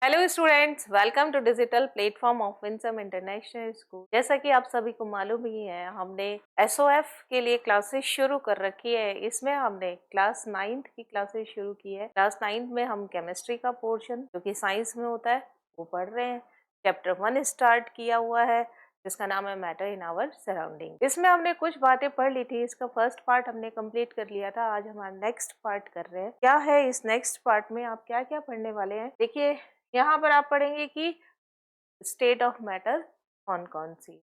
Hello students, welcome to digital platform of Winsome International School. जैसा कि आप सभी को मालूम ही है, हमने एसओएफ के लिए क्लासेस शुरू कर रखी है। इसमें हमने क्लास 9th की क्लासेस शुरू की है। क्लास 9th में हम केमिस्ट्री का पोर्शन जो कि साइंस में होता है वो पढ़ रहे हैं। चैप्टर 1 स्टार्ट किया हुआ है जिसका नाम है मैटर इन आवर सराउंडिंग। इसमें हमने कुछ बातें पढ़ ली थी। इसका फर्स्ट पार्ट हमने कंप्लीट कर लिया था। आज हमारा नेक्स्ट पार्ट कर रहे हैं। क्या है इस नेक्स्ट पार्ट में, आप क्या क्या पढ़ने वाले हैं देखिए। यहाँ पर आप पढ़ेंगे कि स्टेट ऑफ मैटर कौन कौन सी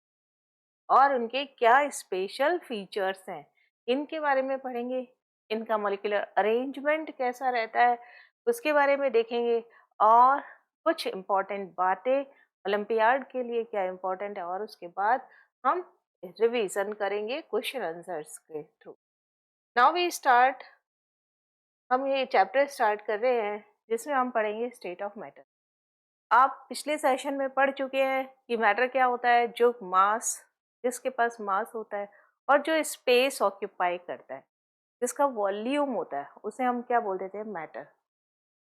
और उनके क्या स्पेशल फीचर्स हैं, इनके बारे में पढ़ेंगे। इनका मॉलिक्यूलर अरेंजमेंट कैसा रहता है उसके बारे में देखेंगे और कुछ इम्पोर्टेंट बातें ओलंपियाड के लिए क्या इम्पोर्टेंट है, और उसके बाद हम रिवीजन करेंगे क्वेश्चन आंसर्स के थ्रू। Now we start. हम ये चैप्टर स्टार्ट कर रहे हैं जिसमें हम पढ़ेंगे स्टेट ऑफ मैटर। आप पिछले सेशन में पढ़ चुके हैं कि मैटर क्या होता है, जो मास, जिसके पास मास होता है और जो स्पेस ऑक्यूपाई करता है, जिसका वॉल्यूम होता है, उसे हम क्या बोल देते हैं, मैटर।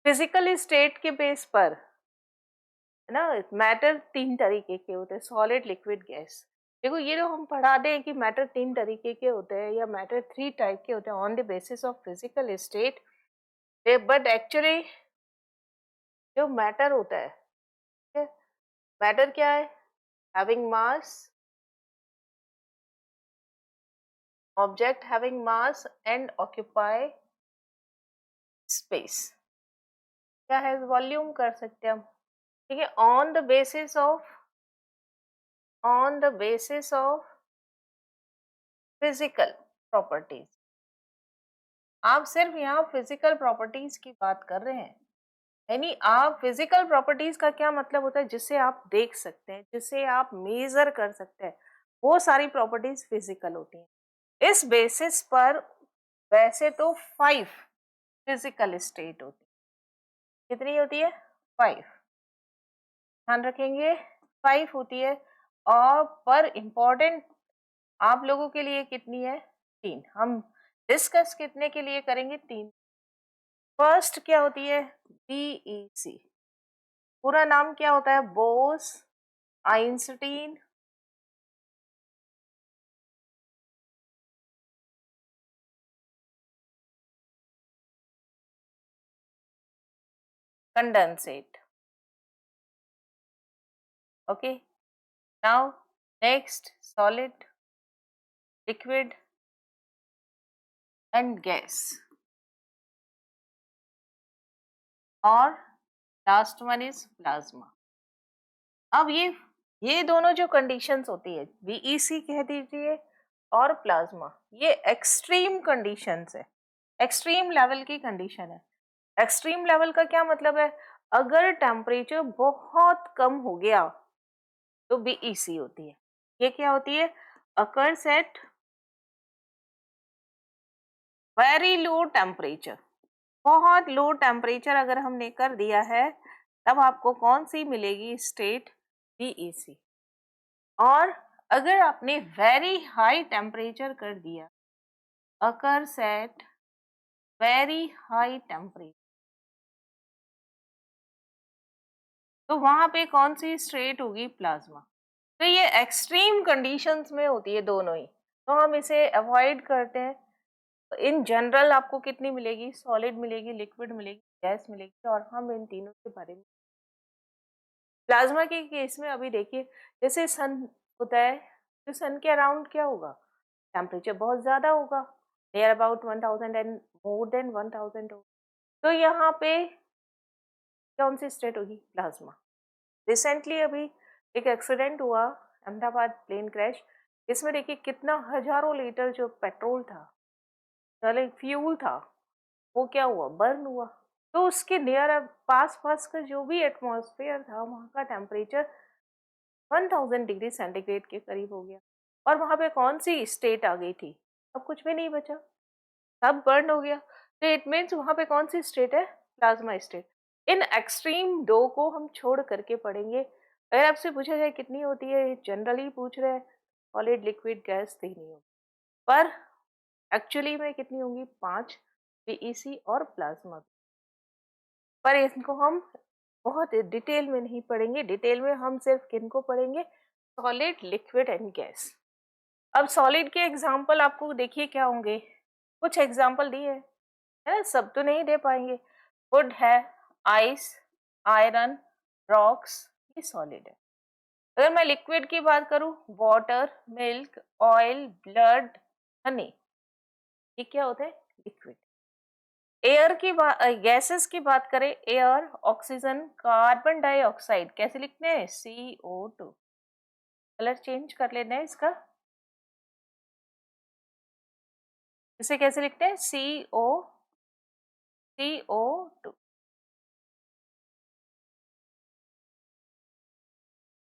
फिजिकल स्टेट के बेस पर है ना, मैटर 3 तरीके के होते हैं, सॉलिड, लिक्विड, गैस। देखो ये जो हम पढ़ा दें कि मैटर 3 तरीके के होते हैं या मैटर 3 टाइप के होते हैं on the basis of physical state, but actually जो मैटर होता है, मैटर क्या है, having mass, object having mass and occupy space। क्या है, वॉल्यूम कर सकते हैं हम। ठीक है, on the basis of physical properties. आप सिर्फ यहाँ फिजिकल प्रॉपर्टीज की बात कर रहे हैं, यानी आप फिजिकल प्रॉपर्टीज का क्या मतलब होता है, जिसे आप देख सकते हैं, जिसे आप मेजर कर सकते हैं, वो सारी प्रॉपर्टीज फिजिकल होती हैं। इस बेसिस पर वैसे तो 5 फिजिकल स्टेट होती है। कितनी होती है, 5। ध्यान रखेंगे 5 होती है। और पर इम्पोर्टेंट आप लोगों के लिए कितनी है, 3। हम डिस्कस कितने के लिए करेंगे, 3। फर्स्ट क्या होती है, बीईसी। पूरा नाम क्या होता है, Bose Einstein condensate. Okay, now next, solid, liquid and gas, और लास्ट वन इज प्लाज्मा। अब ये दोनों जो कंडीशंस होती है, बीईसी कह दीजिए और प्लाज्मा, ये एक्सट्रीम कंडीशंस है, एक्सट्रीम लेवल की कंडीशन है। एक्सट्रीम लेवल का क्या मतलब है, अगर टेम्परेचर बहुत कम हो गया तो बीईसी होती है। ये क्या होती है, occurs at very low temperature. बहुत लो टेम्परेचर अगर हमने कर दिया है तब आपको कौन सी मिलेगी, स्टेट बीईसी। और अगर आपने वेरी हाई टेम्परेचर कर दिया, occurs at very high temperature, तो वहां पे कौन सी स्टेट होगी, प्लाज्मा। तो ये एक्सट्रीम कंडीशंस में होती है दोनों ही, तो हम इसे अवॉइड करते हैं। तो इन जनरल आपको कितनी मिलेगी, सॉलिड मिलेगी, लिक्विड मिलेगी, गैस मिलेगी, और हम इन तीनों के बारे में। प्लाज्मा के केस में अभी देखिए, जैसे सन होता है, तो सन के अराउंड क्या होगा, टेम्परेचर बहुत ज्यादा होगा, near about 1000 and more than 1000 होगा। तो यहाँ पे कौन सी स्टेट होगी, प्लाज्मा। रिसेंटली अभी एक एक्सीडेंट हुआ, अहमदाबाद प्लेन क्रैश। इसमें देखिए कितना हजारों लीटर जो पेट्रोल था, मतलब फ्यूल था, वो क्या हुआ, बर्न हुआ। तो उसके नियर पास पास का जो भी एटमॉस्फेयर था, वहाँ का टेम्परेचर 1000 डिग्री सेंटीग्रेड के करीब हो गया। और वहाँ पे कौन सी स्टेट आ गई थी, अब कुछ भी नहीं बचा, सब बर्न हो गया। तो इट मीन्स वहाँ पे कौन सी स्टेट है, प्लाज्मा स्टेट। इन एक्सट्रीम दो को हम छोड़ करके पढ़ेंगे। अगर आपसे पूछा जाए कितनी होती है, जनरली पूछ रहे हैं, सॉलिड, लिक्विड, गैस 3 ही होगी, पर एक्चुअली में कितनी होंगी, 5, बीईसी और प्लाज्मा। पर इनको हम बहुत डिटेल में नहीं पढ़ेंगे। डिटेल में हम सिर्फ किनको पढ़ेंगे, सॉलिड, लिक्विड एंड गैस। अब सॉलिड के एग्जाम्पल आपको देखिए क्या होंगे, कुछ एग्जाम्पल दिए है ना, सब तो नहीं दे पाएंगे। वुड है, आइस, आयरन, रॉक्स, ये सॉलिड है। अगर मैं लिक्विड की बात करूं, water, milk, oil, blood, Honey, ये क्या होता है, लिक्विड। एयर की बात, गैसेस की बात करें, एयर, ऑक्सीजन, कार्बन डाइऑक्साइड, कैसे लिखते हैं, CO2। कलर चेंज कर लेना है इसका, इसे कैसे लिखते हैं, CO2।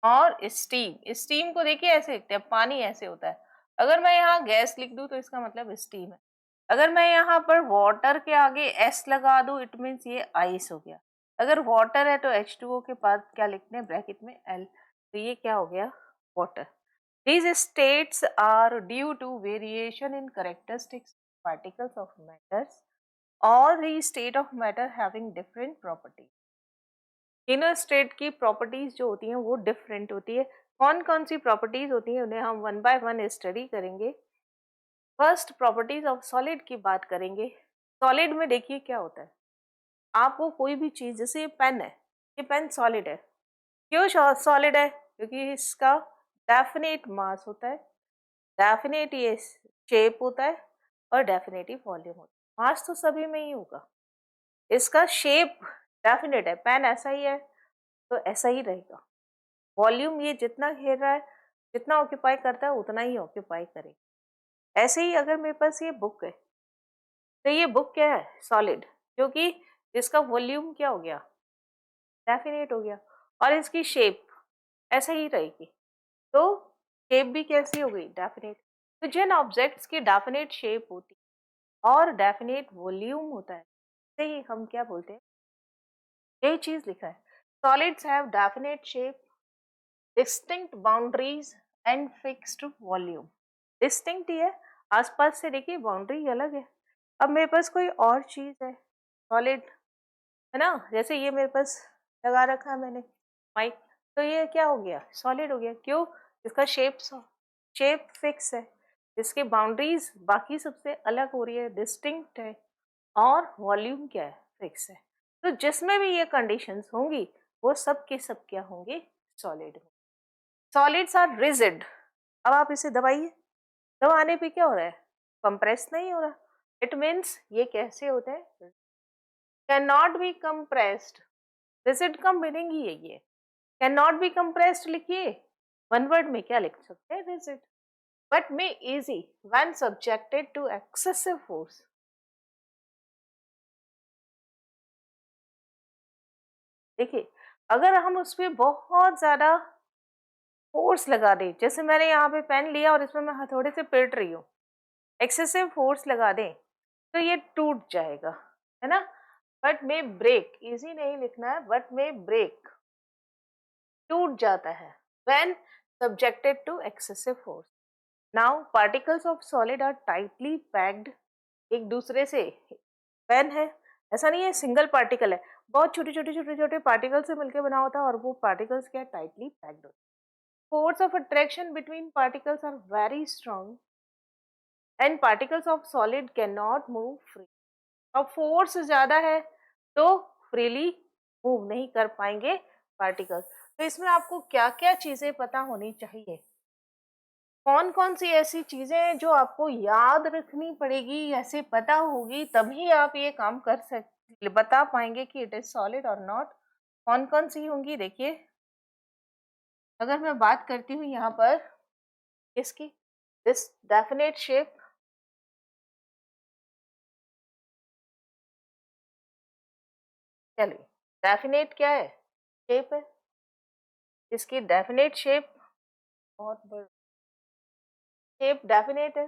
और स्टीम, स्टीम को देखिए ऐसे लिखते हैं, पानी ऐसे होता है। अगर मैं यहाँ गैस लिख दूं तो इसका मतलब स्टीम है। अगर मैं यहाँ पर वाटर के आगे S लगा दूं, इट मीन्स ये आइस हो गया। अगर वाटर है तो H2O के बाद क्या लिखते हैं, ब्रैकेट में L, तो ये क्या हो गया, water. These states are due to variation in characteristics of particles of matters or the state of matter having different properties। तीनों स्टेट की प्रॉपर्टीज जो होती हैं वो डिफरेंट होती है। कौन कौन सी प्रॉपर्टीज होती हैं उन्हें हम वन बाय वन स्टडी करेंगे। फर्स्ट, प्रॉपर्टीज ऑफ सॉलिड की बात करेंगे। सॉलिड में देखिए क्या होता है, आपको कोई भी चीज, जैसे ये पेन है, ये पेन सॉलिड है। क्यों सॉलिड है, क्योंकि इसका डेफिनेट मास होता है, डेफिनेट ये शेप होता है और डेफिनेट ही वॉल्यूम होता है। मास तो सभी में ही होगा, इसका शेप डेफिनेट है, पेन ऐसा ही है तो ऐसा ही रहेगा। वॉल्यूम ये जितना घेर रहा है, जितना ऑक्यूपाई करता है उतना ही ऑक्यूपाई करेगा। ऐसे ही अगर मेरे पास ये बुक है तो ये बुक क्या है, सॉलिड, क्योंकि इसका वॉल्यूम क्या हो गया, डेफिनेट हो गया, और इसकी शेप ऐसे ही रहेगी, तो शेप भी कैसी हो गई, डेफिनेट। तो जिन ऑब्जेक्ट्स की डेफिनेट शेप होती है और डेफिनेट वॉल्यूम होता है, इसे ही हम क्या बोलते हैं, यही चीज लिखा है, solids have definite shape, distinct boundaries and fixed volume. Distinct ही है, आसपास से देखिए बाउंड्री अलग है। अब मेरे पास कोई और चीज है सॉलिड, है ना, जैसे ये मेरे पास लगा रखा है मैंने माइक, तो ये क्या हो गया, सॉलिड हो गया। क्यों, इसका शेप शेप फिक्स है, इसके बाउंड्रीज बाकी सबसे अलग हो रही है, डिस्टिंक्ट है, और वॉल्यूम क्या है, फिक्स है। तो जिसमें भी ये कंडीशंस होंगी वो सब के सब क्या होंगे, सॉलिड। Solids are rigid. अब आप इसे दबाइए, दबाने पे क्या हो रहा है, कंप्रेस नहीं हो रहा, इट मीन्स ये कैसे होते हैं, can not be compressed. Rigid का मीनिंग ही यही है, कैन नॉट बी कंप्रेस्ड लिखिए, वन वर्ड में क्या लिख सकते हैं, rigid, but may easy when subjected to excessive force. देखिए, अगर हम उस पर बहुत ज्यादा फोर्स लगा दें, जैसे मैंने यहाँ पे पेन लिया और इसमें मैं हथौड़े से पीट रही हूँ, एक्सेसिव फोर्स लगा दें तो ये टूट जाएगा, है ना। बट में ब्रेक, इजी नहीं लिखना है, बट में ब्रेक, टूट जाता है when subjected to excessive force. Now particles of solid are tightly packed, एक दूसरे से, पेन है, ऐसा नहीं है सिंगल पार्टिकल है, बहुत छोटे छोटे छोटे छोटे पार्टिकल से मिलकर बना होता है, और वो पार्टिकल्स क्या, टाइटली पैक्ड होते हैं। Force of attraction between particles are very strong and particles of solid can not move free. अब फोर्स ज्यादा है तो फ्रीली मूव नहीं कर पाएंगे पार्टिकल्स। तो इसमें आपको क्या क्या चीजें पता होनी चाहिए, कौन कौन सी ऐसी चीजें हैं जो आपको याद रखनी पड़ेगी, ऐसे पता होगी तभी आप ये काम कर सकते, बता पाएंगे कि इट इज सॉलिड और नॉट। कौन कौन सी होंगी, देखिए, अगर मैं बात करती हूँ यहाँ पर इसकी, दिस डेफिनेट शेप, चलिए, डेफिनेट क्या है, शेप है, इसकी डेफिनेट शेप, बहुत बड़ी शेप डेफिनेट है,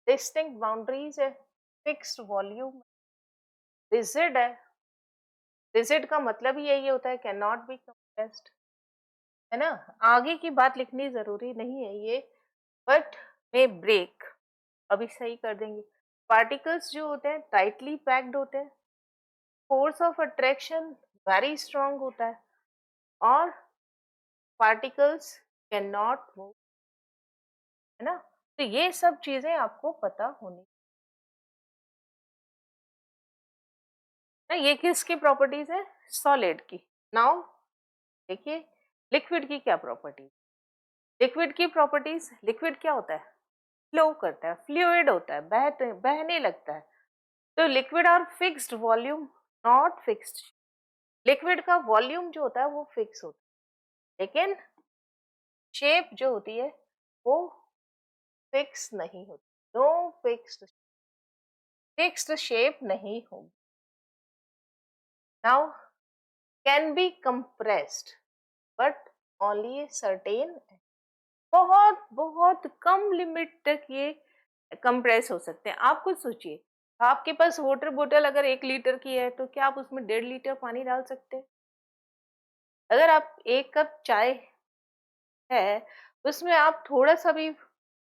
डिस्टिंक्ट बाउंड्रीज है, फिक्स्ड वॉल्यूम, रिजिड है, रिजिड का मतलब ही यही होता है, कैन नॉट बी कंप्रेस्ड, है ना। आगे की बात लिखनी जरूरी नहीं है ये, बट मे ब्रेक, अभी सही कर देंगे। पार्टिकल्स जो होते हैं टाइटली पैक्ड होते हैं, force of attraction very strong होता है और पार्टिकल्स कैन नॉट मूव, है ना। तो ये सब चीजें आपको पता होनी ना। ये किसकी प्रॉपर्टीज है? सॉलिड की। नाउ देखिए लिक्विड की क्या प्रॉपर्टीज। लिक्विड की प्रॉपर्टीज, लिक्विड क्या होता है? फ्लो करता है, फ्लूइड होता है, बहने लगता है। तो liquid are fixed volume, not fixed. Liquid का वॉल्यूम जो होता है वो फिक्स होता है, लेकिन शेप जो होती है वो फिक्स नहीं होती। नो फिक्स्ड, फिक्स्ड शेप नहीं होगी। Now can be compressed but only a certain, बहुत बहुत कम लिमिट तक ये कंप्रेस हो सकते हैं। आप खुद सोचिए, आपके पास वाटर बोतल अगर 1 लीटर की है तो क्या आप उसमें 1.5 लीटर पानी डाल सकते हैं? अगर आप 1 कप चाय है उसमें आप थोड़ा सा भी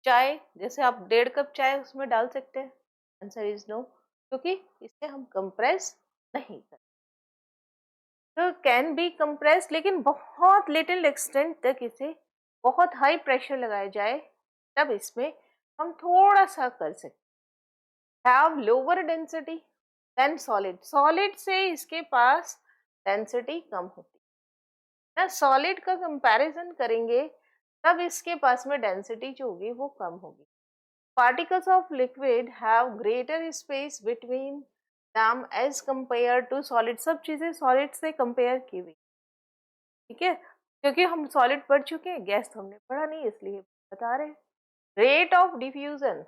चाय, जैसे आप 1.5 कप चाय उसमें डाल सकते हैं? आंसर इज नो, क्योंकि इसे हम कंप्रेस नहीं कर। तो कैन बी कंप्रेस, लेकिन बहुत लिटिल एक्सटेंट तक इसे बहुत हाई प्रेशर लगाया जाए तब इसमें हम थोड़ा सा कर सकते। Have lower density than solid, solid से इसके पास डेंसिटी कम होती है ना। सॉलिड का कंपैरिजन करेंगे तब इसके पास में डेंसिटी जो होगी वो कम होगी। Particles of liquid have greater space between them as compare to solid. सब चीजें सॉलिड से कंपेयर की हुई, ठीक है, क्योंकि हम सॉलिड पढ़ चुके हैं, गैस तो हमने पढ़ा नहीं, इसलिए बता रहे हैं। Rate of diffusion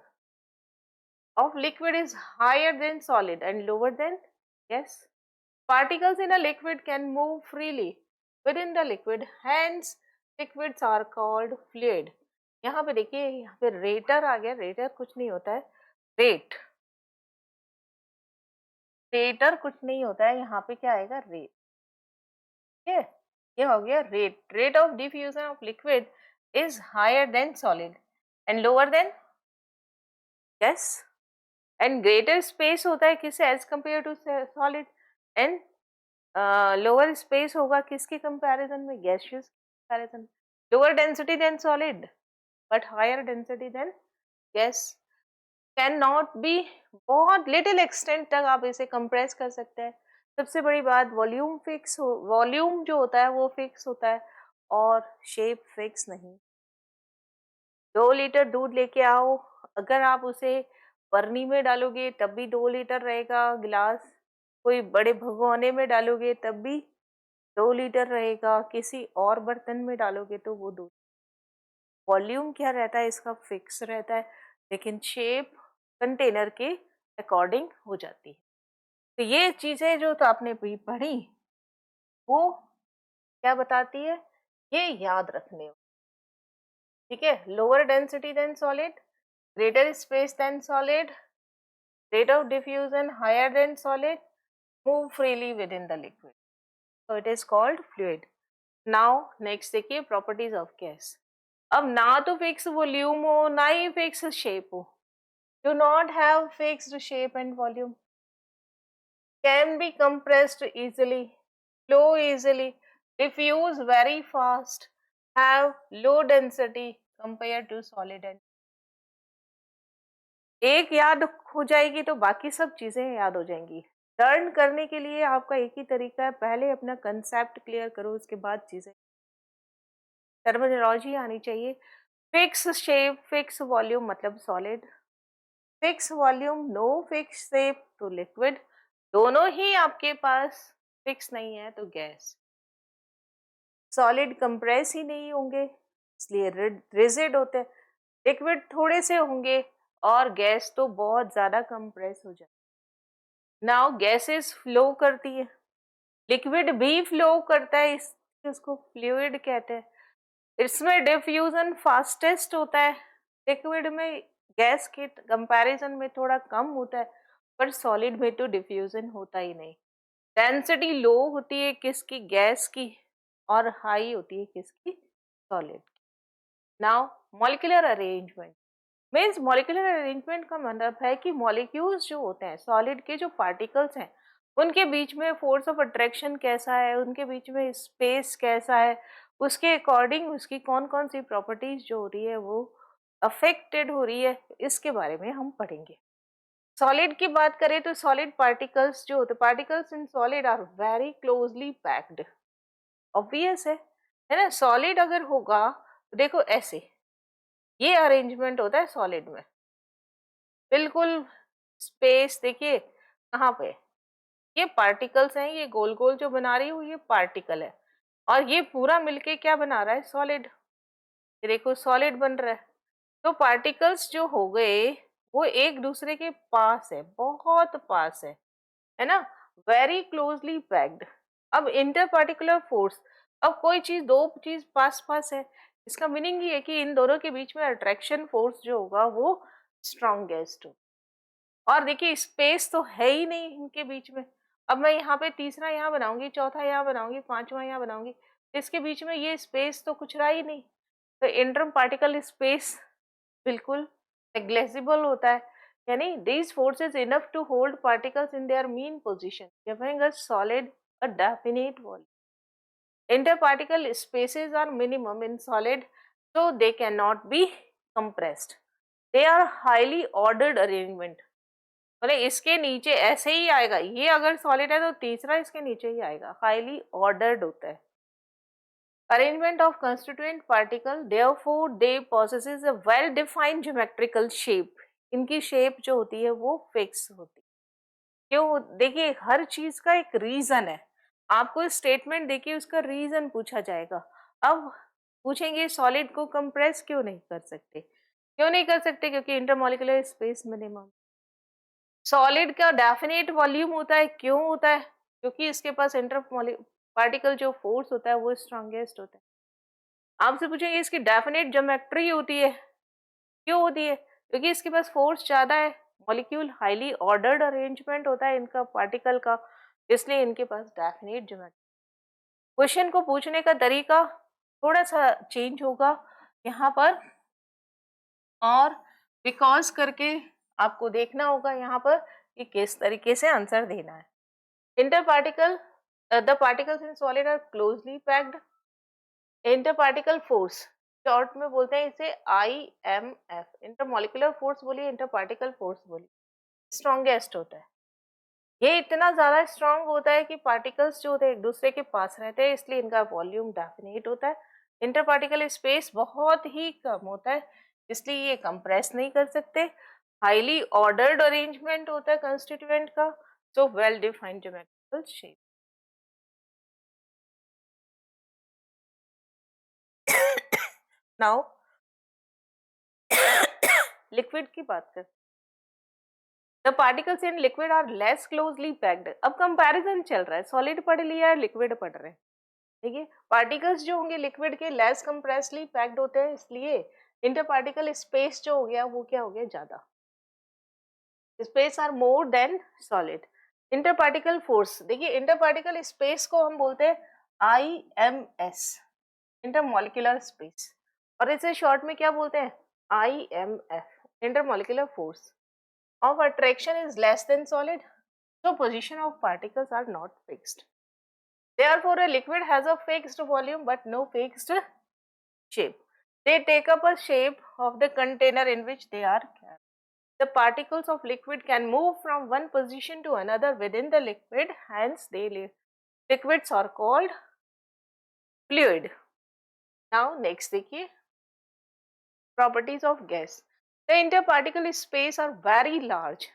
of liquid is higher than solid and lower than gas. Particles in a liquid can move freely within the liquid, hence liquids are called fluid. यहाँ पे देखिए, यहाँ पे रेटर आ गया। रेटर कुछ नहीं होता है, रेट, रेटर कुछ नहीं होता है, यहाँ पे क्या आएगा? रेट। ठीक है, ये हो गया rate. Rate of diffusion of liquid is higher than solid and lower than gas, and greater space होता है किससे? As compare to solid, and lower space होगा किसके कंपैरिजन में? Gaseous comparison. Lower density than solid but higher density than gas. Can not be, बहुत little extent तक आप इसे कंप्रेस कर सकते हैं। सबसे बड़ी बात, वॉल्यूम फिक्स हो, वॉल्यूम जो होता है वो फिक्स होता है और शेप फिक्स नहीं। 2 लीटर दूध लेके आओ, अगर आप उसे बरनी में डालोगे तब भी 2 लीटर रहेगा गिलास, कोई बड़े भगोने में डालोगे तब भी 2 लीटर रहेगा, किसी और बर्तन में डालोगे तो वो 2। वॉल्यूम क्या रहता है इसका? फिक्स रहता है, लेकिन शेप कंटेनर के अकॉर्डिंग हो जाती है। तो ये चीजें जो तो आपने भी पढ़ी वो क्या बताती है? ये याद रखने हो, ठीक है। Lower density than solid, greater space than solid, rate of diffusion higher than solid, move freely within the liquid, so it is called fluid. Now next देखिए properties of gas। अब ना तो फिक्स वॉल्यूम हो ना ही fix shape हो, do not have fixed shape and volume, can be compressed easily, flow easily, diffuse very fast, have low density compared to solid and एक याद हो जाएगी तो बाकी सब चीजें याद हो जाएंगी। लर्न करने के लिए आपका एक ही तरीका है, पहले अपना कंसेप्ट क्लियर करो, उसके बाद चीजें, टर्मिनोलॉजी आनी चाहिए। फिक्स शेप, फिक्स वॉल्यूम मतलब solid, fix volume no fix shape तो लिक्विड। दोनों ही आपके पास फिक्स नहीं है तो गैस। सॉलिड कंप्रेस ही नहीं होंगे इसलिए रिजिड होते हैं, लिक्विड थोड़े से होंगे और गैस तो बहुत ज्यादा कंप्रेस हो जाए। नाउ गैसेस फ्लो करती है, लिक्विड भी फ्लो करता है, इसको फ्लूइड कहते हैं। इसमें डिफ्यूजन फास्टेस्ट होता है, लिक्विड में गैस के कंपैरिजन में थोड़ा कम होता है, पर सॉलिड में तो डिफ्यूजन होता ही नहीं। डेंसिटी लो होती है किसकी? गैस की, और हाई होती है किसकी? Solid. Now molecular arrangement means, molecular arrangement का मतलब है कि मॉलिक्यूल्स जो होते हैं, सॉलिड के जो पार्टिकल्स हैं उनके बीच में फोर्स ऑफ अट्रैक्शन कैसा है, उनके बीच में स्पेस कैसा है, उसके अकॉर्डिंग उसकी कौन कौन सी प्रॉपर्टीज जो हो रही है वो अफेक्टेड हो रही है, इसके बारे में हम पढ़ेंगे। सॉलिड की बात करें तो सॉलिड पार्टिकल्स जो होते, particles in solid are very closely packed. Obvious है ना। सॉलिड अगर होगा तो देखो ऐसे, ये अरेंजमेंट होता है सॉलिड में, बिल्कुल स्पेस देखिए कहाँ पे, ये पार्टिकल्स हैं, ये गोल गोल जो बना रही हूँ ये पार्टिकल है, और ये पूरा मिलके क्या बना रहा है, सॉलिड। ये देखो सॉलिड बन रहा है। तो पार्टिकल्स जो हो गए वो एक दूसरे के पास है, बहुत पास है ना, वेरी क्लोजली पैक्ड। अब इंटर पार्टिकुलर फोर्स, अब कोई चीज, दो चीज पास पास है, इसका मीनिंग ये है कि इन दोनों के बीच में अट्रैक्शन फोर्स जो होगा वो स्ट्रॉन्गेस्ट हो। और देखिए स्पेस तो है ही नहीं इनके बीच में। अब मैं यहाँ पे तीसरा यहाँ बनाऊंगी, चौथा यहाँ बनाऊंगी, पांचवा यहाँ बनाऊंगी, इसके बीच में ये स्पेस तो कुछ रहा ही नहीं। तो इंटर पार्टिकल स्पेस बिल्कुल नेग्लेजिबल होता है, यानी these forces enough to hold particles in their mean position, giving a solid a definite volume. Interparticle spaces are minimum in solid, so they cannot be compressed. They are highly ordered arrangement. मतलब इसके नीचे ऐसे ही आएगा, ये अगर solid है तो तीसरा इसके नीचे ही आएगा, हाईली ऑर्डर्ड होता है। Arrangement of constituent particle, therefore they possesses a well defined geometrical shape. इनकी शेप जो होती है वो फिक्स होती है। क्यों, देखिए हर चीज का एक रीजन है, आपको स्टेटमेंट देखिए उसका रीजन पूछा जाएगा। अब पूछेंगे सॉलिड को कंप्रेस क्यों नहीं कर सकते, क्यों नहीं कर सकते, क्योंकि इंटरमॉलिक्यूलर स्पेस मिनिमम। सॉलिड का डेफिनेट वॉल्यूम होता है, क्यों होता है, क्योंकि इसके पास इंटर पार्टिकल जो फोर्स होता है वो स्ट्रॉन्गेस्ट होता है। आपसे पूछेंगे इसकी डेफिनेट ज्योमेट्री होती है, क्यों होती है, क्योंकि इसके पास फोर्स ज्यादा है, मॉलिक्यूल हाईली ऑर्डर्ड अरेंजमेंट होता है इनका पार्टिकल का, इसलिए इनके पास डेफिनेट ज्योमेट्री। क्वेश्चन को पूछने का तरीका थोड़ा सा चेंज होगा यहाँ पर, और बिकॉज करके आपको देखना होगा यहाँ पर कि किस तरीके से आंसर देना है। Inter particle, the particles in solid are closely packed. Inter particle force short में बोलते हैं इसे IMF, इंटर मॉलिक्यूलर फोर्स बोलिए, इंटर पार्टिकल फोर्स बोलिए, स्ट्रॉन्गेस्ट होता है। ये इतना ज्यादा स्ट्रांग होता है कि पार्टिकल्स जो होते हैं एक दूसरे के पास रहते हैं, इसलिए इनका वॉल्यूम डेफिनेट होता है। इंटर पार्टिकल स्पेस बहुत ही कम होता है, इसलिए ये कंप्रेस नहीं कर सकते। हाईली ऑर्डर्ड अरेंजमेंट होता है कंस्टिट्यूएंट का, so well defined geometrical shape. Now liquid की बात कर, the particles in liquid are less closely packed. अब कंपैरिजन चल रहा है, सॉलिड पढ़ लिया है, लिक्विड पढ़ रहे हैं। देखिए पार्टिकल्स जो होंगे लिक्विड के लेस कंप्रेसली पैक्ड होते हैं, इसलिए इंटर पार्टिकल स्पेस जो हो गया वो क्या हो गया, ज्यादा space are more than solid. Inter particle force, देखिए इंटर पार्टिकल स्पेस को हम बोलते हैं IMS, इंटर मॉलिक्यूलर स्पेस, और इसे शॉर्ट में क्या बोलते हैं, IMF, inter molecular force of attraction is less than solid, so position of particles are not fixed. Therefore, a liquid has a fixed volume but no fixed shape. They take up a shape of the container in which they are kept. The particles of liquid can move from one position to another within the liquid, hence liquids are called fluid. Now next देखिए properties of gas. The interparticle space are very large.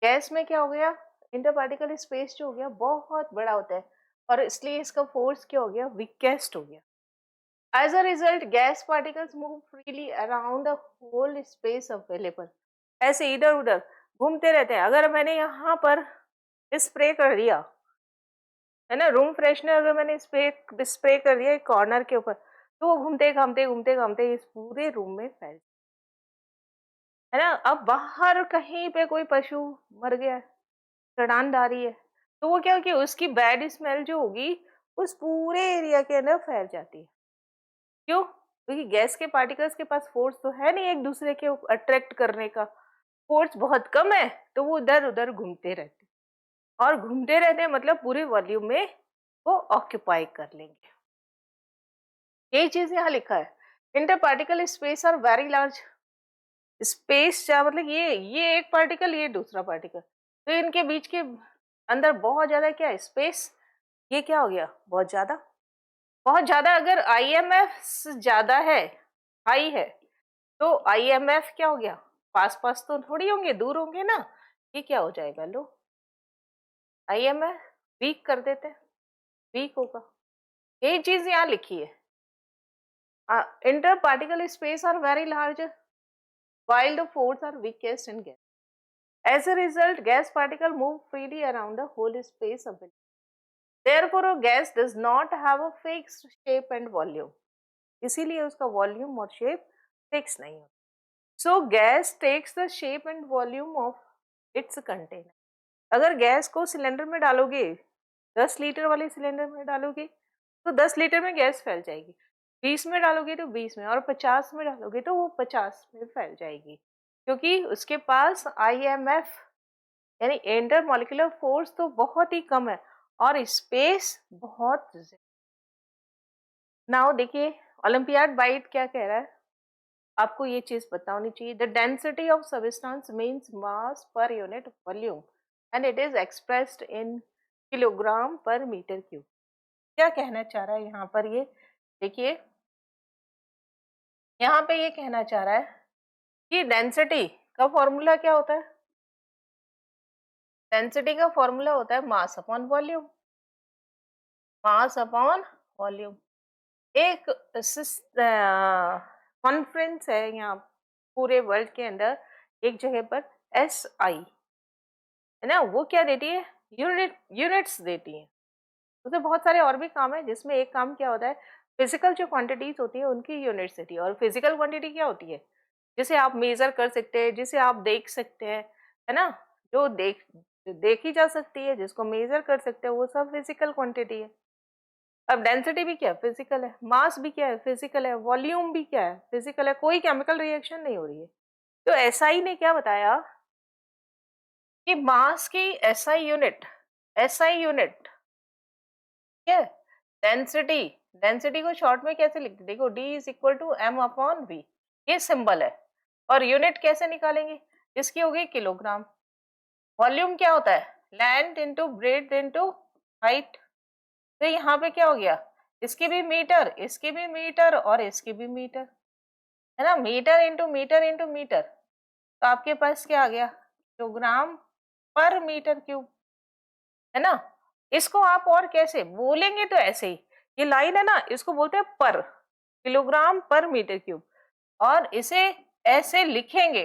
Gas में क्या हो गया, इंटरपार्टिकल space जो हो गया बहुत बड़ा होता है, और इसलिए इसका फोर्स क्या हो गया, वीकेस्ट हो गया। As a result gas particles move freely around the whole space available, ऐसे इधर उधर घूमते रहते हैं। अगर मैंने यहाँ पर स्प्रे कर दिया है ना, रूम फ्रेशनर अगर मैंने स्प्रे कर दिया एक कॉर्नर के ऊपर, तो वो घूमते घामते घूमते घामते इस पूरे रूम में फैल, है ना। अब बाहर कहीं पे कोई पशु मर गया, चढ़ान डाली है, तो वो क्या होगी, उसकी बैड स्मेल जो होगी उस पूरे एरिया के अंदर फैल जाती है। क्यों, क्योंकि गैस के पार्टिकल्स के पास फोर्स तो है नहीं एक दूसरे के अट्रैक्ट करने का, फोर्स बहुत कम है, तो वो इधर उधर घूमते रहते। और घूमते रहते हैं मतलब पूरे वॉल्यूम में वो ऑक्यूपाई कर लेंगे। यही चीज यहाँ लिखा है, inter particle space are very large. Space क्या मतलब, ये एक पार्टिकल, ये दूसरा पार्टिकल, तो इनके बीच के अंदर बहुत ज्यादा क्या है, स्पेस। ये क्या हो गया, बहुत ज्यादा। बहुत ज्यादा अगर आईएमएफ ज्यादा है, हाई है, तो आईएमएफ क्या हो गया, पास पास तो थोड़ी होंगे, दूर होंगे ना। ये क्या हो जाएगा, लो आईएमएफ वीक कर देते हैं, वीक होगा। यही चीज यहाँ लिखी है, inter particle space are very large while the force are weakest in gas. As a result, gas particles move freely around the whole space available. Therefore, a gas does not have a fixed shape and volume. इसीलिए उसका volume और shape fix नहीं होता. So gas takes the shape and volume of its container. अगर gas को cylinder में डालोगे, 10 litre वाले सिलेंडर में डालोगे तो 10 लीटर में गैस फैल जाएगी, 20 में डालोगे तो 20 में, और 50 में डालोगे तो वो 50 में फैल जाएगी, क्योंकि उसके पास आईएमएफ यानी इंटर मॉलिक्यूलर फोर्स तो बहुत ही कम है और स्पेस बहुत ज्यादा। नाउ देखिए ओलंपियाड बाइट क्या कह रहा है, आपको ये चीज पता होनी चाहिए। The density of substance means mass per unit volume and it is expressed in kilogram per meter cube. क्या कहना चाह रहा है यहाँ पर, ये देखिए यहाँ पे ये कहना चाह रहा है कि डेंसिटी का फॉर्मूला क्या होता है, डेंसिटी का फॉर्मूला होता है मास अपॉन वॉल्यूम, मास अपॉन वॉल्यूम। एक कॉन्फ्रेंस है यहाँ पूरे वर्ल्ड के अंदर, एक जगह पर SI है ना, वो क्या देती है, यूनिट्स देती है। उसमें बहुत सारे और भी काम है, जिसमें एक काम क्या होता है, फिजिकल जो क्वांटिटीज होती है उनकी यूनिट्स देती है। और फिजिकल क्वांटिटी क्या होती है, जिसे आप मेजर कर सकते हैं, जिसे आप देख सकते हैं, है ना, जो देखी जा सकती है, जिसको मेजर कर सकते हैं, वो सब फिजिकल क्वांटिटी है। अब डेंसिटी भी क्या है, फिजिकल है, मास भी क्या है, फिजिकल है, वॉल्यूम भी क्या है, फिजिकल है, कोई केमिकल रिएक्शन नहीं हो रही है। तो एसआई ने क्या बताया कि मास की एसआई यूनिट क्या है, डेंसिटी। डेंसिटी को शॉर्ट में कैसे लिखते, देखो D is equal to M upon V, ये सिंबल है। और यूनिट कैसे निकालेंगे, इसकी होगी किलोग्राम। वॉल्यूम क्या होता है, length into breadth into height. तो यहाँ पे क्या हो गया, इसकी भी मीटर, इसकी भी मीटर और इसकी भी मीटर, है ना, meter into meter into meter. तो आपके पास क्या आ गया, किलोग्राम पर मीटर क्यूब, है ना। इसको आप और कैसे बोलेंगे, तो ऐसे ही, ये लाइन है ना, इसको बोलते हैं पर, किलोग्राम पर मीटर क्यूब। और इसे ऐसे लिखेंगे,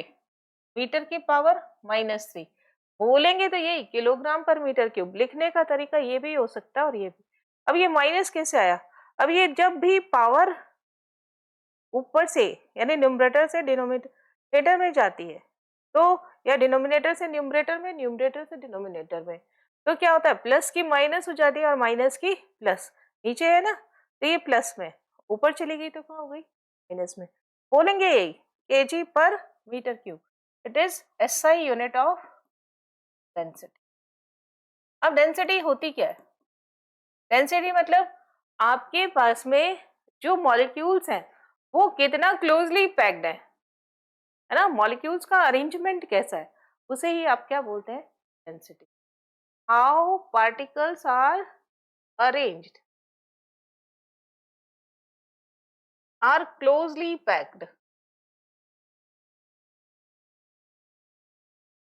मीटर की पावर -3 बोलेंगे तो यही किलोग्राम पर मीटर क्यूब। लिखने का तरीका ये भी हो सकता है और ये भी। अब ये माइनस कैसे आया, अब ये जब भी पावर ऊपर से यानी न्यूमरेटर से डिनोमिनेटर में जाती है, तो या डिनोमिनेटर से न्यूमरेटर में, न्यूमरेटर से डिनोमिनेटर में, तो क्या होता है, प्लस की माइनस हो जाती है और माइनस की प्लस। नीचे है ना, तो ये प्लस में, ऊपर चली गई तो कहाँ हो गई, माइनस में। बोलेंगे यही KG per meter cube, it is SI unit of density. अब डेंसिटी होती क्या है, डेंसिटी मतलब आपके पास में जो मॉलिक्यूल्स हैं वो कितना क्लोजली पैक्ड है ना, मॉलिक्यूल्स का अरेंजमेंट कैसा है, उसे ही आप क्या बोलते हैं, density. How particles are arranged, are closely packed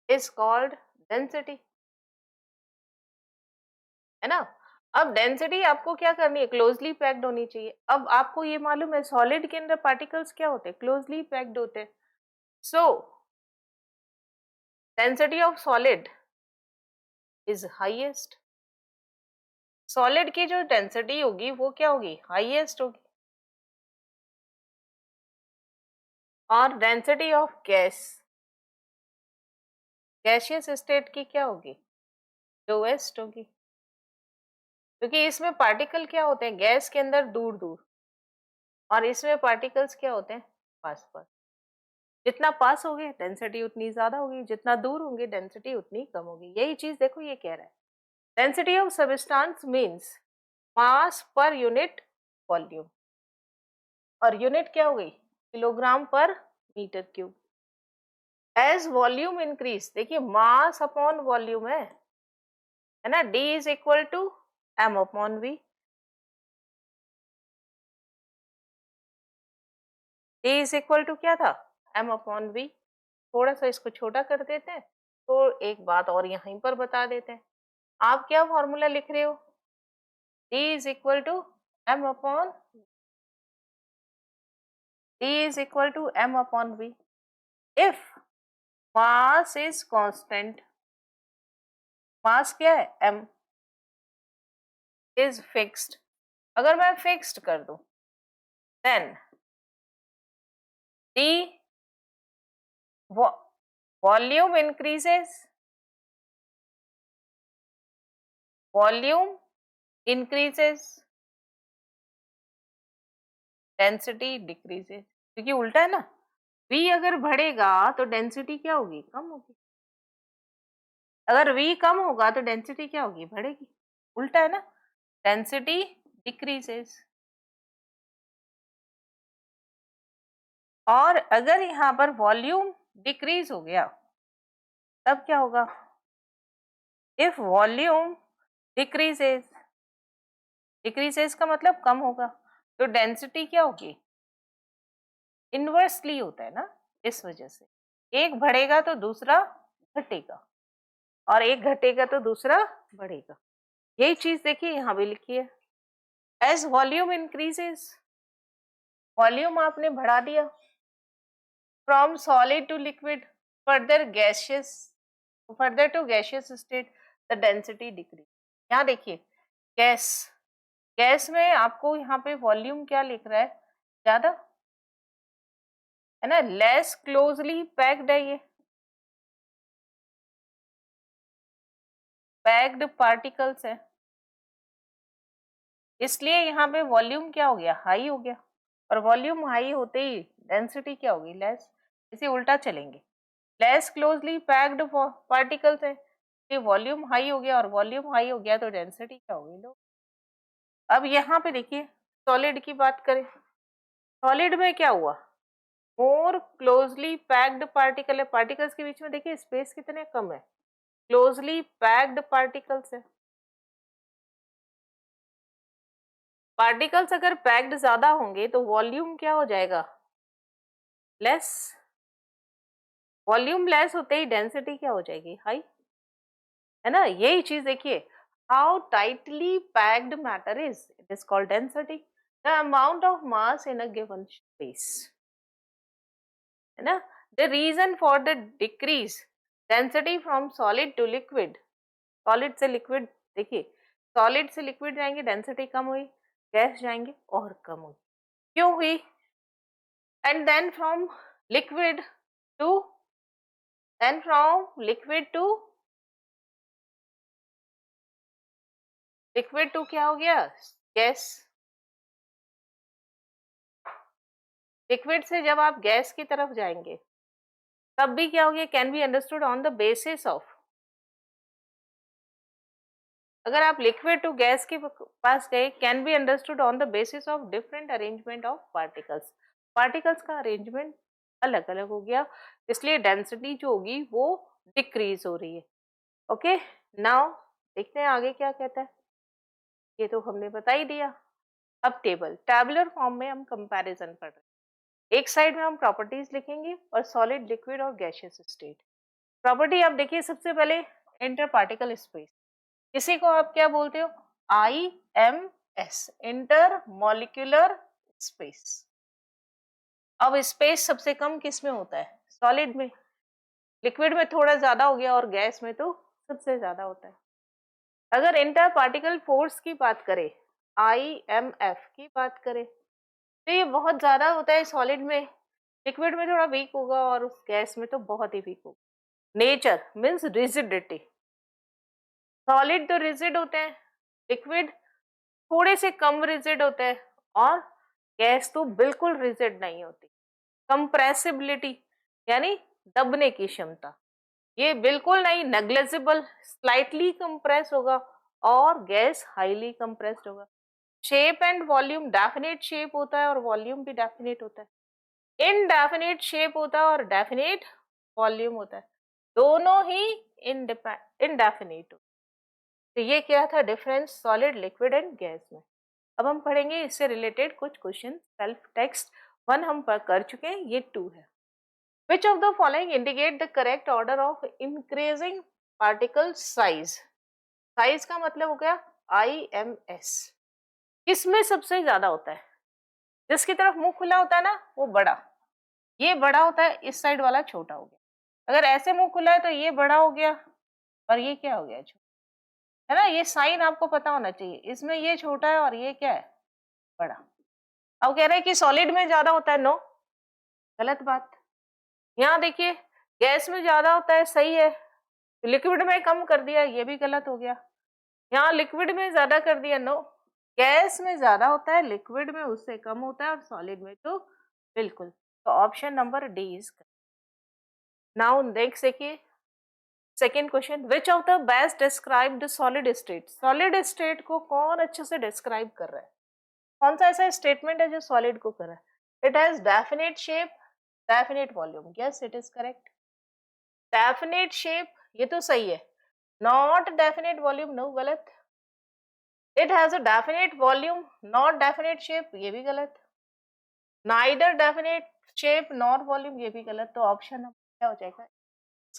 is called density, है ना। अब डेंसिटी आपको क्या करनी है, क्लोजली पैक्ड होनी चाहिए। अब आपको ये मालूम है सॉलिड के अंदर पार्टिकल्स क्या होते हैं, क्लोजली पैक्ड होते हैं। सो density of solid is highest, solid की जो डेंसिटी होगी वो क्या होगी, हाईएस्ट होगी। और density of gas, gaseous state की क्या होगी, लोएस्ट होगी, क्योंकि इसमें पार्टिकल क्या होते हैं, गैस के अंदर दूर दूर, और इसमें पार्टिकल्स क्या होते हैं, पास पास। जितना पास होंगे डेंसिटी उतनी ज्यादा होगी, जितना दूर होंगे डेंसिटी उतनी कम होगी। यही चीज देखो ये कह रहा है। Density of substance means mass per unit volume, और यूनिट क्या हो गई, kilogram per meter cube. As volume increase, देखिए मास अपॉन वॉल्यूम है ना, D is equal to M upon V. D is equal to क्या था, एम अपॉन वी। थोड़ा सा इसको छोटा कर देते हैं, तो एक बात और यहीं पर बता देते हैं। आप क्या फॉर्मूला लिख रहे हो, D is equal to M upon, D is equal to M upon V. If mass is constant, mass क्या है, एम इज फिक्स्ड, अगर मैं फिक्स्ड कर दूं then the volume increases, volume increases, density decreases, क्योंकि उल्टा है ना, V अगर बढ़ेगा तो डेंसिटी क्या होगी, कम होगी। अगर V कम होगा तो डेंसिटी क्या होगी, बढ़ेगी। उल्टा है ना, डेंसिटी डिक्रीजेस। और अगर यहाँ पर वॉल्यूम डिक्रीज हो गया तब क्या होगा, इफ वॉल्यूम डिक्रीजेस, डिक्रीजेस का मतलब कम होगा, तो डेंसिटी क्या होगी, इनवर्सली होता है ना, इस वजह से एक बढ़ेगा तो दूसरा घटेगा, और एक घटेगा तो दूसरा बढ़ेगा। यही चीज देखिए यहाँ भी लिखी है, एज वॉल्यूम इंक्रीजेस, वॉल्यूम आपने बढ़ा दिया, from solid to liquid, further gaseous, further to gaseous state, the density decrease. यहाँ देखिए गैस, गैस में आपको यहाँ पे वॉल्यूम क्या लिख रहा है, ज्यादा है ना, लेस क्लोजली पैक्ड है, ये पैक्ड पार्टिकल्स है, इसलिए यहाँ पे वॉल्यूम क्या हो गया, हाई हो गया, और वॉल्यूम हाई होते ही डेंसिटी क्या होगी, लेस। इसे उल्टा चलेंगे, लेस क्लोजली पैक्ड पार्टिकल्स है, ये वॉल्यूम हाई हो गया, और वॉल्यूम हाई हो गया तो डेंसिटी क्या होगी, लो। अब यहाँ पे देखिए सॉलिड की बात करें, सॉलिड में क्या हुआ, मोर क्लोजली पैक्ड पार्टिकल है, पार्टिकल्स के बीच में देखिए स्पेस कितने कम है, क्लोजली पैक्ड पार्टिकल्स है। पार्टिकल्स अगर पैक्ड ज्यादा होंगे तो वॉल्यूम क्या हो जाएगा, लेस, वॉल्यूम लेस होते ही डेंसिटी क्या हो जाएगी, हाई, है ना। यही चीज देखिए, how tightly packed matter is, it is called density, the amount of mass in a given space, है ना। The reason for the decrease density from solid to liquid, solid से लिक्विड, देखिए सॉलिड से लिक्विड जाएंगे density कम हुई, gas जाएंगे और कम हुई, क्यों हुई, and then from liquid to, then from liquid to, liquid to क्या हो गया, गैस, लिक्विड से जब आप गैस की तरफ जाएंगे तब भी क्या हो गया, can be understood on the basis of, अगर आप लिक्विड टू गैस के पास गए, can be understood on the basis of different arrangement of particles, particles का अरेंजमेंट अलग अलग हो गया, इसलिए डेंसिटी जो होगी वो डिक्रीज हो रही है। ओके, नाउ देखते हैं आगे क्या कहता है, ये तो हमने बता ही दिया। अब टेबल, टैबुलर फॉर्म में हम कंपैरिजन पढ़ रहे हैं, एक साइड में हम प्रॉपर्टीज लिखेंगे और सॉलिड, लिक्विड और गैसियस स्टेट। प्रॉपर्टी आप देखिए, सबसे पहले इंटर पार्टिकल स्पेस, इसी को आप क्या बोलते हो, IMS, इंटर मॉलिक्यूलर स्पेस। अब स्पेस सबसे कम किस में होता है, सॉलिड में, लिक्विड में थोड़ा ज्यादा हो गया और गैस में तो सबसे ज्यादा होता है। अगर इंटर पार्टिकल फोर्स की बात करें, IMF की बात करें, तो ये बहुत ज्यादा होता है सॉलिड में, लिक्विड में थोड़ा वीक होगा और उस गैस में तो बहुत ही वीक होगा। नेचर मीन्स रिजिडिटी, सॉलिड तो रिजिड होते हैं, लिक्विड थोड़े से कम रिजिड होते हैं, और गैस तो बिल्कुल रिजिड नहीं होती। कंप्रेसिबिलिटी यानी दबने की क्षमता, ये बिल्कुल नहीं, नेग्लेजिबल, स्लाइटली कंप्रेस होगा और गैस हाईली कंप्रेस्ड होगा। Shape and volume, definite shape होता है और वॉल्यूम भी डेफिनेट होता है। इनडेफिनेट शेप होता है और डेफिनेट वॉल्यूम होता है, दोनों ही इनडेफिनेट। तो ये क्या था difference solid, liquid and gas में। अब हम पढ़ेंगे इससे रिलेटेड कुछ क्वेश्चन। सेल्फ टेक्स्ट 1 हम कर चुके हैं, ये 2 है। विच of the following indicate the correct order of increasing particle size. Size का मतलब हो गया IMS। किसमें सबसे ज्यादा होता है? जिसकी तरफ मुंह खुला होता है ना वो बड़ा, ये बड़ा होता है, इस साइड वाला छोटा हो गया। अगर ऐसे मुंह खुला है तो ये बड़ा हो गया और ये क्या हो गया, है ना। ये साइन आपको पता होना चाहिए, इसमें ये छोटा है और ये क्या है, बड़ा। अब कह रहे हैं कि सॉलिड में ज्यादा होता है, नो, गलत बात। यहाँ देखिए गैस में ज्यादा होता है, सही है। लिक्विड में कम कर दिया, ये भी गलत हो गया। यहाँ लिक्विड में ज्यादा कर दिया, नो, गैस में ज्यादा होता है, लिक्विड में उससे कम होता है और सॉलिड में तो बिल्कुल। तो option number D is. Now next देखिए second question, which of the best describe the solid state. Solid state को कौन अच्छे से डिस्क्राइब कर रहा है? कौन सा ऐसा स्टेटमेंट है जो सॉलिड को कर रहा है? It has definite shape, definite volume, yes it is correct. Definite shape ये तो सही है, नॉट डेफिनेट वॉल्यूम, नो, गलत। It has a definite volume not definite shape, ये भी गलत। Neither definite shape not volume, ये भी गलत। तो ऑप्शन क्या हो जाएगा,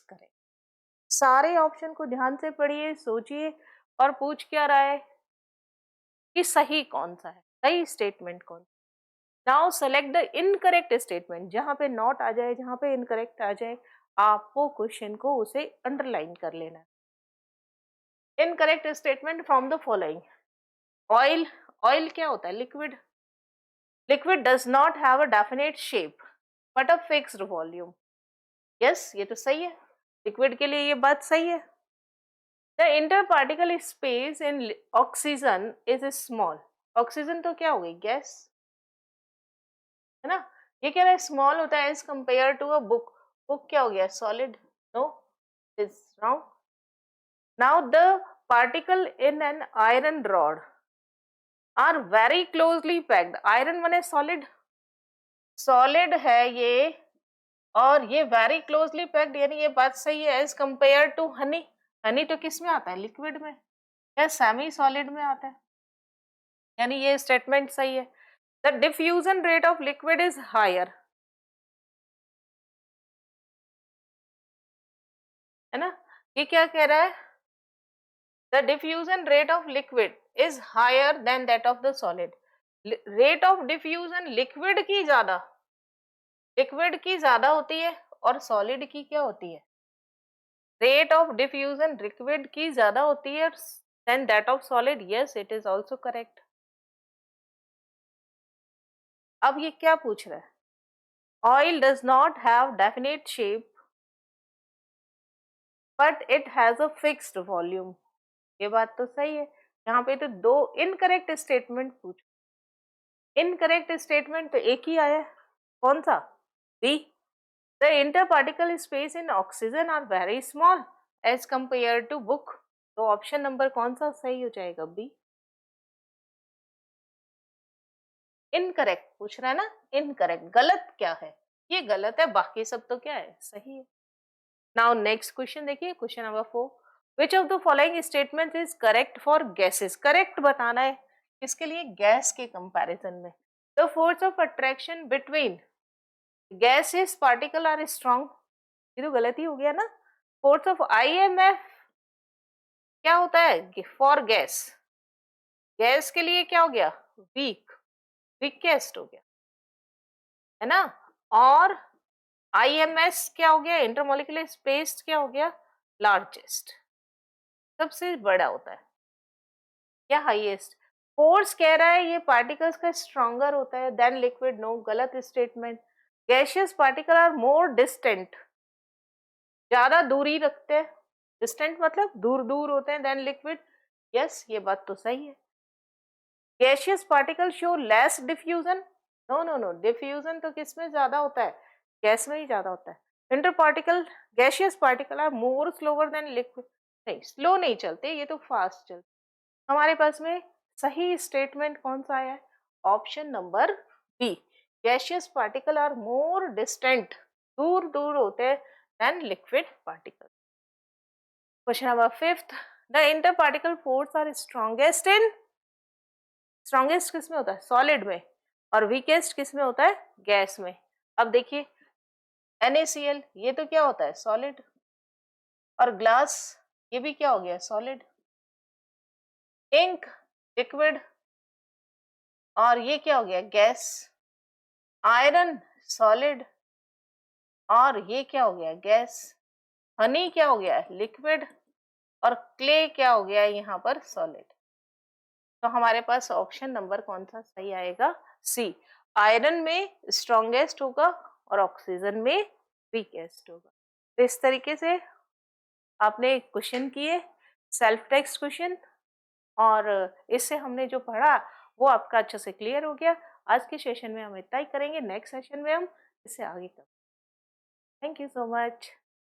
करेक्ट। सारे ऑप्शन को ध्यान से पढ़िए, सोचिए और पूछ क्या रहा है कि सही कौन सा है, सही स्टेटमेंट कौन। Now select the incorrect statement. जहां पे नॉट आ जाए, जहां पे इनकरेक्ट आ जाए, आपको क्वेश्चन को उसे अंडरलाइन कर लेना है। Incorrect statement from the following. Oil, oil क्या होता है, liquid. Liquid does not have a definite shape but a fixed volume, yes ये तो सही है, लिक्विड के लिए ये बात सही है। The interparticle space in oxygen is small. Oxygen तो क्या हो गई, गैस, है ना। ये कह रहा है स्मॉल होता है as compare to a book. Book क्या हो गया, solid, no, is wrong. Now the particle in an iron rod are very closely packed. Iron माने सॉलिड, सॉलिड है ये, और ये वेरी क्लोजली पैक्ड, यानी ये बात सही है as compare to honey. Honey तो किस में आता है, लिक्विड में या सेमी सॉलिड में आता है, यानी ये स्टेटमेंट सही है। The diffusion rate of liquid is higher, है ना। ये क्या कह रहा है, the diffusion rate of liquid is higher than that of the solid. Rate of diffusion liquid की ज्यादा होती है और सॉलिड की क्या होती है, रेट ऑफ डिफ्यूजन लिक्विड की ज्यादा होती है than that of solid, yes it is also correct. अब ये क्या पूछ रहा है, oil does not have definite shape but it has a fixed volume, ये बात तो सही है। यहाँ पे तो दो इनकरेक्ट स्टेटमेंट पूछ, इनकरेक्ट स्टेटमेंट तो एक ही आया, कौन सा, B. The interparticle space in oxygen are very small as compare to book. तो ऑप्शन नंबर कौन सा सही हो जाएगा, बी। इनकरेक्ट पूछ रहा है ना, इनकरेक्ट, गलत क्या है, ये गलत है, बाकी सब तो क्या है, सही है। नाउ नेक्स्ट क्वेश्चन देखिए, question number 4, which of the following statement is correct for gases. Correct बताना है इसके लिए, गैस के कंपैरिजन में। The force of attraction between gases particle are strong, ये तो गलत ही हो गया ना। फोर्स ऑफ IMF क्या होता है फॉर गैस, गैस के लिए क्या हो गया, वीक, वीकेस्ट हो गया, है ना। और IMS क्या हो गया, इंटरमोलिकुलर स्पेस क्या हो गया, लार्जेस्ट, सबसे बड़ा होता है या हाईएस्ट। फोर्स कह रहा है ये पार्टिकल्स का स्ट्रॉन्गर होता है देन लिक्विड, नो, गलत statement. Gaseous particle are more distant, ज्यादा दूरी रखते हैं, डिस्टेंट मतलब दूर दूर होते हैं देन लिक्विड, यस ये बात तो सही है। Gaseous particle show less diffusion, no no no, diffusion तो किसमें ज्यादा होता है, गैस में ही ज्यादा होता है। Inter particle, gaseous particle are more slower than liquid, नहीं स्लो नहीं चलते, ये तो फास्ट चलते, हमारे पास में सही स्टेटमेंट कौन सा आया है? Option number B, gaseous particle are more distant, दूर दूर होते हैं than liquid particle. Question number fifth, the inter particle force are strongest in, strongest किस में होता है? सॉलिड में, और वीकेस्ट किस में होता है? गैस में। अब देखिए NaCl ये तो क्या होता है? सॉलिड, और ग्लास ये भी क्या हो गया? सॉलिड। इंक लिक्विड, और ये क्या हो गया? गैस। आयरन सॉलिड, और ये क्या हो गया? गैस। हनी क्या हो गया? लिक्विड, और क्ले क्या हो गया यहाँ पर? सॉलिड। तो हमारे पास ऑप्शन नंबर कौन सा सही आएगा? सी, आयरन में स्ट्रॉन्गेस्ट होगा और ऑक्सीजन में वीकेस्ट होगा। तो इस तरीके से आपने क्वेश्चन किए, सेल्फ टेक्स्ट क्वेश्चन, और इससे हमने जो पढ़ा वो आपका अच्छे से क्लियर हो गया। आज के सेशन में हम इतना ही करेंगे, नेक्स्ट सेशन में हम इससे आगे करेंगे। Thank you so much.